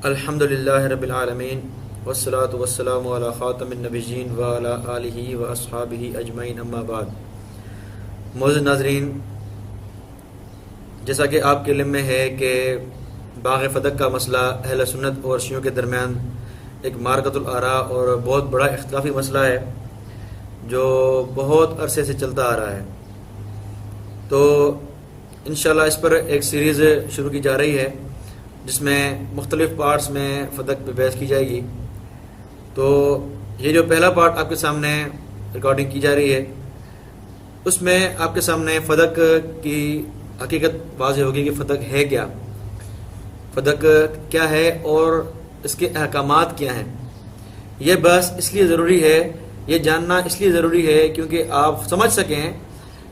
الحمدللہ رب العالمین والصلاة والسلام علی خاتم النبیین وعلی آلہ واصحابہ اجمعین اما بعد۔ معزز ناظرین، جیسا کہ آپ کے علم میں ہے کہ باغ فدق کا مسئلہ اہل سنت اور شیعوں کے درمیان ایک معرکۃ الآراء اور بہت بڑا اختلافی مسئلہ ہے جو بہت عرصے سے چلتا آ رہا ہے۔ تو انشاءاللہ اس پر ایک سیریز شروع کی جا رہی ہے جس میں مختلف پارٹس میں فدق پہ بحث کی جائے گی۔ تو یہ جو پہلا پارٹ آپ کے سامنے ریکارڈنگ کی جا رہی ہے اس میں آپ کے سامنے فدق کی حقیقت واضح ہوگی کہ فدق ہے کیا، فدق کیا ہے اور اس کے احکامات کیا ہیں۔ یہ بحث اس لیے ضروری ہے، یہ جاننا اس لیے ضروری ہے کیونکہ آپ سمجھ سکیں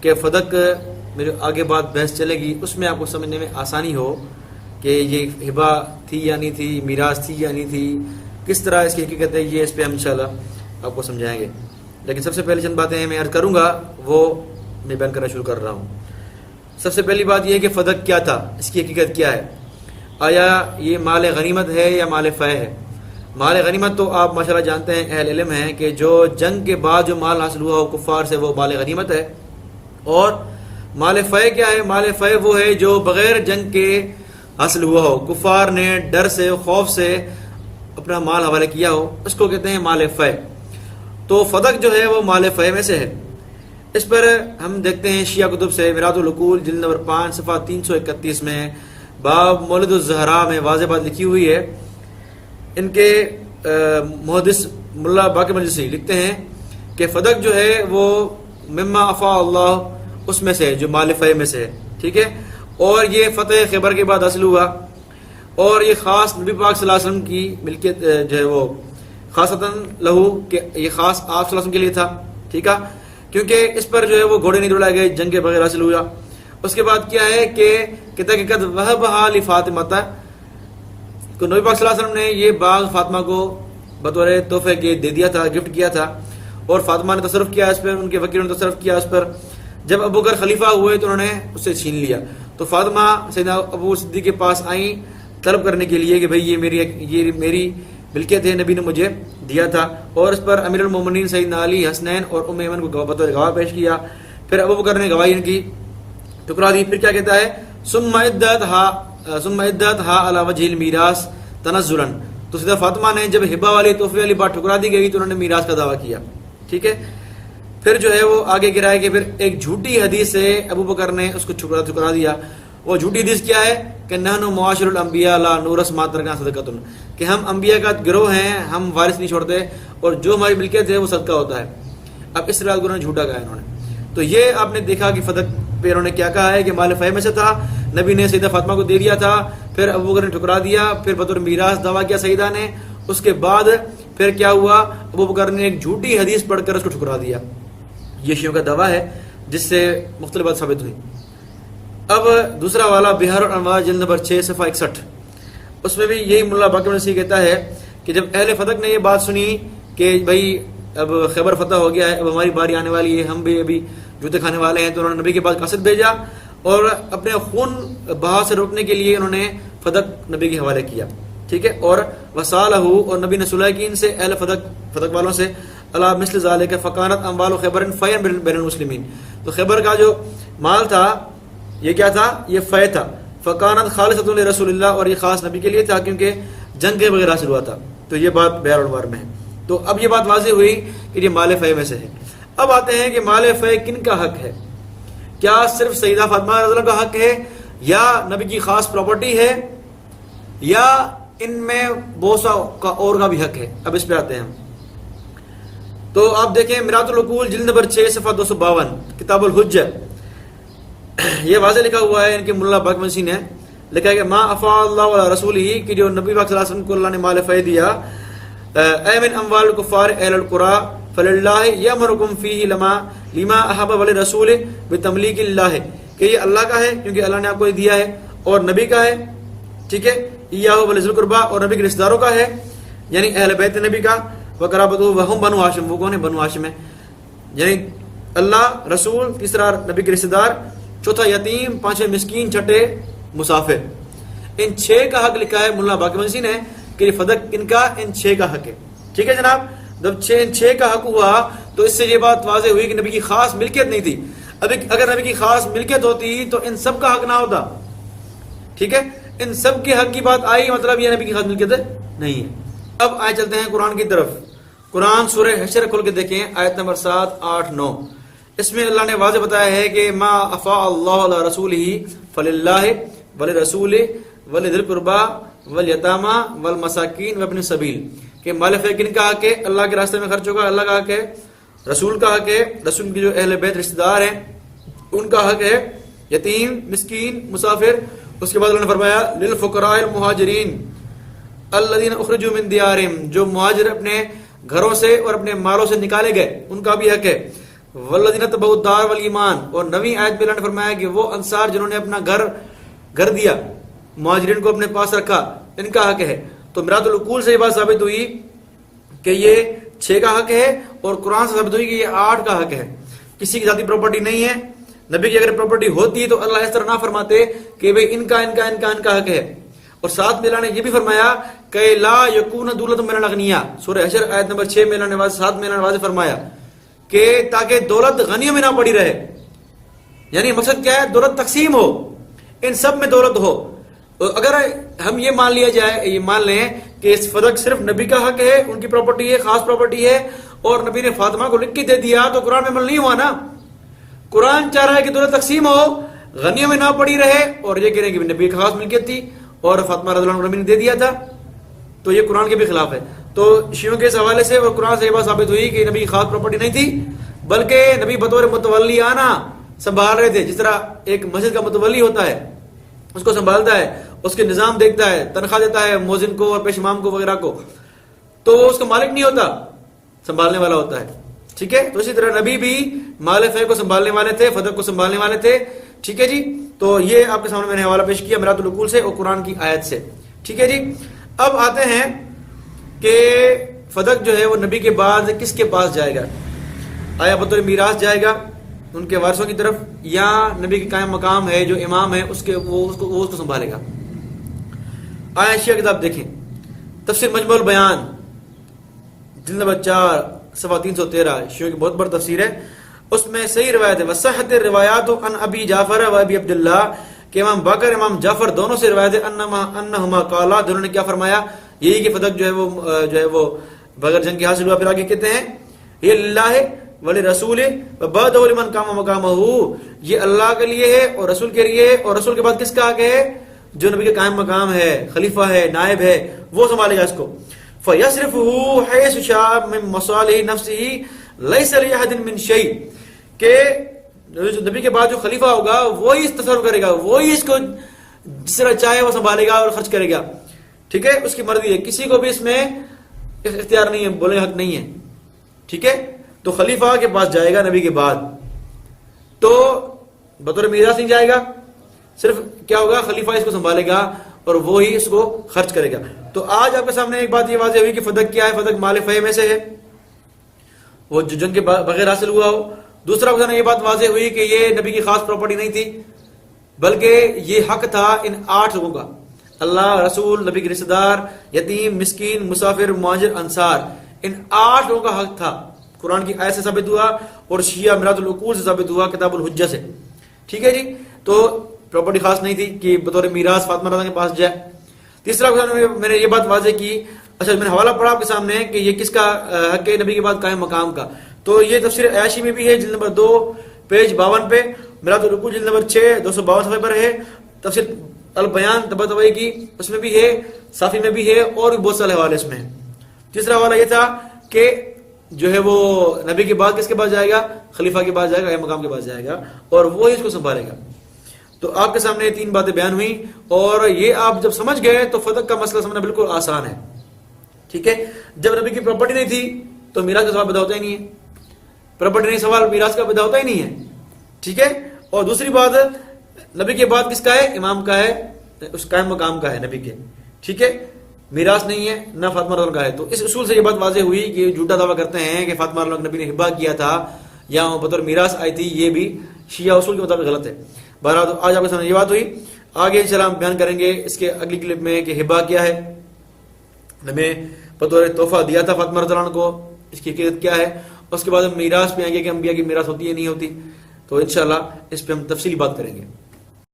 کہ فدق میں جو آگے بات بحث چلے گی اس میں آپ کو سمجھنے میں آسانی ہو کہ یہ ہبہ تھی یا نہیں تھی، میراث تھی یا نہیں تھی، کس طرح اس کی حقیقت ہے، یہ اس پہ ہم انشاءاللہ آپ کو سمجھائیں گے۔ لیکن سب سے پہلے چند باتیں میں عرض کروں گا وہ میں بیان کرنا شروع کر رہا ہوں۔ سب سے پہلی بات یہ ہے کہ فدق کیا تھا، اس کی حقیقت کیا ہے۔ آیا یہ مال غنیمت ہے یا مال فے ہے؟ مال غنیمت تو آپ ماشاءاللہ جانتے ہیں، اہل علم ہیں کہ جو جنگ کے بعد جو مال حاصل ہوا ہو کفار سے وہ مال غنیمت ہے۔ اور مال فے کیا ہے؟ مال فے وہ ہے جو بغیر جنگ کے حاصل ہوا ہو، کفار نے ڈر سے خوف سے اپنا مال حوالے کیا ہو، اس کو کہتے ہیں مال فے۔ تو فدق جو ہے وہ مال فے میں سے ہے۔ اس پر ہم دیکھتے ہیں شیعہ کتب سے میراث العقول جلد نمبر 5 صفحہ 331 میں باب مولد الزہرا میں واضح بات لکھی ہوئی ہے۔ ان کے محدث ملا باقر مجلسی لکھتے ہیں کہ فدق جو ہے وہ مما افاء اللہ اس میں سے ہے، جو مال فے میں سے ہے، ٹھیک ہے۔ اور یہ فتح خیبر کے بعد حاصل ہوا اور یہ خاص نبی پاک صلی اللہ علیہ وسلم کی ملکیت جو ہے وہ خاصتاً لہو کہ یہ خاص آپ صلی اللہ علیہ وسلم کے لیے تھا، ٹھیک ہے، کیونکہ اس پر جو ہے وہ گھوڑے نہیں دوڑائے گئے، جنگ کے بغیر حاصل ہوا۔ اس کے بعد کیا ہے کہ قد وہبھا لفاطمہ کو نبی پاک صلی اللہ علیہ وسلم نے یہ باغ فاطمہ کو بطور تحفے کے دے دیا تھا، گفٹ کیا تھا، اور فاطمہ نے تصرف کیا اس پر، ان کے وکیلوں نے تصرف کیا اس پر۔ جب ابو بکر خلیفہ ہوئے تو انہوں نے اسے چھین لیا، تو فاطمہ سیدنا ابو صدیق کے پاس آئیں طلب کرنے کے لیے کہ بھئی یہ میری ملکیت ہے، نبی نے مجھے دیا تھا۔ اور اس پر امیر المومنین سیدنا علی، حسنین اور ام ایمن کو بطور گواہ پیش کیا۔ پھر ابو بکر نے گواہی ان کی ٹکرا دی۔ پھر کیا کہتا ہے، ثم عدتھا علی وجہ المیراث تنزلا، تو سیدہ فاطمہ نے جب ہبہ والی تحفے والی بات ٹکرا دی گئی تو انہوں نے میراث کا دعویٰ کیا، ٹھیک ہے۔ پھر جو ہے وہ آگے گرائے کہ پھر ایک جھوٹی حدیث سے ابو بکر نے اس کو ٹکرا دیا۔ وہ جھوٹی حدیث کیا ہے کہ نحن معاشر الانبیاء لا نورث ما ترکنا صدقۃ، کہ ہم انبیاء کا گروہ ہیں، ہم وارث نہیں چھوڑتے اور جو ہماری ملکیت ہے وہ صدقہ ہوتا ہے۔ اب اس طرح انہوں نے جھوٹا کہا انہوں نے۔ تو یہ آپ نے دیکھا کہ فدق پہ انہوں نے کیا کہا ہے کہ مال فے میں سے تھا، نبی نے سیدہ فاطمہ کو دے دیا تھا، پھر ابو بکر نے ٹکرا دیا، پھر بطور میراث دعویٰ کیا سیدہ نے۔ اس کے بعد پھر کیا ہوا، ابو بکر نے ایک جھوٹی حدیث پڑھ کر اس کو ٹکرا دیا۔ یہ شیعوں کا دعویٰ ہے جس سے مختلف بات ثابت ہوئی۔ اب دوسرا والا بہار الانوار جلد نمبر 6 صفحہ 61، اس میں بھی یہی ملا باقر مجلسی کہتا ہے کہ جب اہل فدق نے یہ بات سنی کہ بھائی اب خیبر فتح ہو گیا ہے، اب ہماری باری آنے والی ہے، ہم بھی ابھی جوتے کھانے والے ہیں، تو انہوں نے نبی کے پاس قاصد بھیجا اور اپنے خون بہا سے روکنے کے لیے انہوں نے فدق نبی کے حوالے کیا، ٹھیک ہے۔ اور وصالہ، اور نبی نے صلح کی ان سے، اہل فدق والوں سے، اللہ مثل ذالک فکانت اموال خیبر فیئا بین المسلمین، تو خیبر کا جو مال تھا یہ کیا تھا، یہ فے تھا، فکانت خالصۃ لرسول اللہ، اور یہ خاص نبی کے لیے تھا کیونکہ جنگ کے بغیر حاصل ہوا تھا۔ تو یہ بات بہار الانوار میں ہے۔ تو اب یہ بات واضح ہوئی کہ یہ مال فے میں سے ہے۔ اب آتے ہیں کہ مال فے کن کا حق ہے، کیا صرف سیدہ فاطمہ رضی اللہ عنہا کا حق ہے یا نبی کی خاص پراپرٹی ہے یا ان میں بہت سا کا اور کا بھی حق ہے۔ اب اس پہ آتے ہیں ہم۔ تو آپ دیکھیں میراث العقول جلد نمبر 6 صفحہ 252 کتاب الحجہ، یہ واضح لکھا ہوا ہے، ان کے ملا باقر مجلسی نے لکھا ہے کہ ما افاء اللہ علی رسولہ، کہ جو نبی پاک صلی اللہ علیہ وسلم کو اللہ نے مال فے دیا، اے من اموال الکفار اہل القرى فللہ یامرکم فیہ لما احب ولرسول بتملیک اللہ، کہ یہ اللہ کا ہے کیونکہ اللہ نے آپ کو دیا ہے، اور نبی کا ہے، ٹھیک ہے، ایاہ وذی القربى، اور نبی کے رشتہ داروں کا ہے، یعنی اہل بیت نبی کا، وقرابتہ وہم بنو ہاشم، وہ کون ہے؟ بنو ہاشم ہے، یعنی اللہ، رسول، تیسرا نبی کے رشتہ دار، چوتھا یتیم، پانچویں مسکین، چھٹے مسافر۔ ان 6 کا حق لکھا ہے ملا باقر مجلسی نے کہ فدق ان کا ان 6 کا حق ہے. ٹھیک ہے جناب. جب 6 کا حق ہوا تو اس سے یہ بات واضح ہوئی کہ نبی کی خاص ملکیت نہیں تھی. ابھی اگر نبی کی خاص ملکیت ہوتی تو ان سب کا حق نہ ہوتا. ٹھیک ہے, ان سب کے حق کی بات آئی, مطلب یہ نبی کی خاص ملکیت نہیں ہے. اب آئے چلتے ہیں قرآن کی طرف. قرآن سورہ حشر کھول کے دیکھیں, آیت نمبر 7, 8, 9. اس میں اللہ نے واضح بتایا ہے کہ ما افاء اللہ علی رسولہ فللہ ولرسولہ ولذی القربى والیتامى والمساکین وابن السبیل, کہ مال فیض کن کا حق ہے؟ اللہ کے راستے میں خرچ ہوگا, اللہ کا حق ہے. رسول کا حق ہے, رسول کی جو اہل بیت رشتہ دار ہیں ان کا حق ہے. یتیم, مسکین, مسافر. اس کے بعد اللہ نے فرمایا للفقراء المہاجرین الذین اخرجوا من دیارہم, جو مہاجر اپنے گھروں سے اور اپنے مالوں سے نکالے گئے ان کا بھی حق ہے. والذین تبعوا الدار والایمان, اور نویں آیت میں اللہ نے فرمایا کہ وہ انصار جنہوں نے اپنا گھر دیا, مہاجرین کو اپنے پاس رکھا, ان کا حق ہے. تو میراث العقول سے یہ بات ثابت ہوئی کہ یہ 6 کا حق ہے, اور قرآن سے ثابت ہوئی کہ یہ 8 کا حق ہے. کسی کی ذاتی پراپرٹی نہیں ہے. نبی کی اگر پراپرٹی ہوتی تو اللہ اس طرح نہ فرماتے کہ بھئی ان کا حق ہے. اور ساتھ میں اللہ نے یہ بھی فرمایا کہ لا یکون دولت من الاغنیاء, سورہ حشر آیت نمبر 6 میں اللہ نے ساتھ میں اللہ نے واضح فرمایا کہ تاکہ دولت غنیوں میں نہ پڑی رہے. یعنی مقصد کیا ہے؟ دولت تقسیم ہو, ان سب میں دولت ہو. اگر ہم یہ مان لیں کہ اس فدق صرف نبی کا حق ہے, ان کی پراپرٹی ہے, خاص پراپرٹی ہے, اور نبی نے فاطمہ کو لکھ کے دے دیا, تو قرآن میں عمل نہیں ہوا نا. قرآن چاہ رہا ہے کہ دولت تقسیم ہو, غنیوں میں نہ پڑی رہے, اور یہ کہہ رہے ہیں کہ نبی کی خاص ملکیت تھی اور فاطمہ رضی اللہ عنہ نبی نے دے دیا تھا, تو یہ قرآن کے بھی خلاف ہے. تو شیعوں کے اس حوالے سے اور قرآن سے یہ بات ثابت ہوئی کہ نبی کی خاص پراپرٹی نہیں تھی, بلکہ نبی بطور متولی آنا سنبھال رہے تھے. جس طرح ایک مسجد کا متولی ہوتا ہے, اس کو سنبھالتا ہے, اس کے نظام دیکھتا ہے, تنخواہ دیتا ہے مؤذن کو اور پیش امام کو وغیرہ کو, تو وہ اس کا مالک نہیں ہوتا, سنبھالنے والا ہوتا ہے. ٹھیک ہے, تو اسی طرح نبی بھی مال فیض کو سنبھالنے والے تھے, فدق کو سنبھالنے والے تھے. ٹھیک ہے جی, تو یہ آپ کے سامنے میں نے حوالہ پیش کیا میراث العقول سے اور قرآن کی آیت سے. ٹھیک ہے جی, اب آتے ہیں کہ فدق جو ہے وہ نبی کے بعد کس کے پاس جائے گا؟ آیا بطور میراث جائے گا ان کے وارثوں کی طرف, یا نبی کے قائم مقام ہے جو امام ہے اس کو سنبھالے گا؟ آیا شیعہ کتاب دیکھیں, تفسیر مجموع البیان جلد نمبر 4 صفحہ 313, شیعوں کی بہت بڑی تفسیر ہے. اس میں صحیح روایت ہے وصحت الروایات عن ابی جعفر و ابی عبداللہ, کہ امام باقر امام جعفر دونوں سے روایت ہے انہما قالا, دونوں نے کیا فرمایا, یہی کہ فدق جو ہے وہ بغیر جنگ کے حاصل ہوا. پھر آگے کہتے ہیں یہ اللہ ولرسول وبعد لمن قام مقامہ, یہ اللہ کے لیے ہے اور رسول کے لیے, اور رسول کے بعد کس کا آگے ہے؟ جو نبی کے قائم مقام ہے, خلیفہ ہے, نائب ہے, وہ سنبھالے گا اس کو. فَيَصْرِفُهُ حَيْثُ شَاءَ مِن مَصَالِحِ نَفْسِهِ لَيْسَ لِأَحَدٍ مِّن شَيْءٍ, کہ نبی کے بعد جو خلیفہ ہوگا وہی اس تصرف کرے گا, وہی اس کو جس طرح چاہے وہ سنبھالے گا اور خرچ کرے گا. ٹھیک ہے, اس کی مرضی ہے, کسی کو بھی اس میں اختیار نہیں ہے, بولے حق نہیں ہے. ٹھیک ہے, تو خلیفہ کے پاس جائے گا نبی کے بعد, تو بطور میراث نہیں جائے گا, صرف کیا ہوگا, خلیفہ اس کو سنبھالے گا اور وہی اس کو خرچ کرے گا. تو آج آپ کے سامنے ایک بات یہ واضح ہوئی کہ فدق کیا ہے. فدق مال فیض میں سے ہے, وہ جو جنگ کے بغیر حاصل ہوا ہو. دوسرا یہ بات واضح ہوئی کہ یہ نبی کی خاص پراپرٹی نہیں تھی, بلکہ یہ حق تھا ان 8 لوگوں کا, اللہ, رسول, نبی کے رشتہ دار, یتیم, مسکین, مسافر, مہاجر, انصار, ان 8 لوگوں کا حق تھا. قرآن کی آیت سے ثابت ہوا اور شیعہ میراث العقول سے ثابت ہوا کتاب الحجہ سے. ٹھیک ہے جی, تو پراپرٹی خاص نہیں تھی کہ بطور میراث فاطمہ رضی کے پاس جائے. تیسرا میں نے یہ بات واضح کی, اچھا میں نے حوالہ پڑھا آپ کے سامنے کہ یہ کس کا حق ہے نبی کے بعد قائم مقام کا. تو یہ تفسیر عیاشی میں بھی ہے, جلد نمبر 2 پیج 52 پہ, میراث العقول جلد نمبر 6 252 صفحے پر ہے. تفسیر البیان طباطبائی کی اس میں بھی ہے, صافی میں بھی ہے, اور بھی بہت سارے حوالے اس میں ہیں. تیسرا حوالہ یہ تھا کہ جو ہے وہ نبی کے بعد کس کے پاس جائے گا؟ خلیفہ کے پاس جائے گا, مقام کے پاس جائے گا, اور وہ اس کو سنبھالے گا. تو آپ کے سامنے 3 باتیں بیان ہوئیں, اور یہ آپ جب سمجھ گئے تو فدق کا مسئلہ سمجھنا بالکل آسان ہے. ٹھیک ہے, جب نبی کی پراپرٹی نہیں تھی تو میراث کا سوال پیدا ہوتا ہی نہیں ہے, پراپرٹی نہیں سوال میراث کا پیدا ہوتا ہی نہیں ہے. ٹھیک ہے, اور دوسری بات نبی کے بعد کس کا ہے؟ امام کا ہے, اس قائم مقام کا ہے نبی کے. ٹھیک ہے, میراث نہیں ہے, نہ فاطمہ رضی کا ہے. تو اس اصول سے یہ بات واضح ہوئی کہ جھوٹا دعویٰ کرتے ہیں کہ فاطمہ رضی نبی نے ہبہ کیا تھا یا بطور میراث آئی تھی, یہ بھی شیعہ اصول کے مطابق غلط ہے. بہرحال آج آپ کے سامنے یہ بات ہوئی. آگے انشاءاللہ ہم بیان کریں گے اس کے اگلی کلپ میں کہ ہبا کیا ہے، ہمیں بطور تحفہ دیا تھا فاطمہ رضی اللہ عنہ کو، اس کی حقیقت کیا ہے. اس کے بعد ہم میراث پہ آئیں گے کہ انبیاء کی میراث ہوتی ہے نہیں ہوتی. تو انشاءاللہ اس پہ ہم تفصیلی بات کریں گے.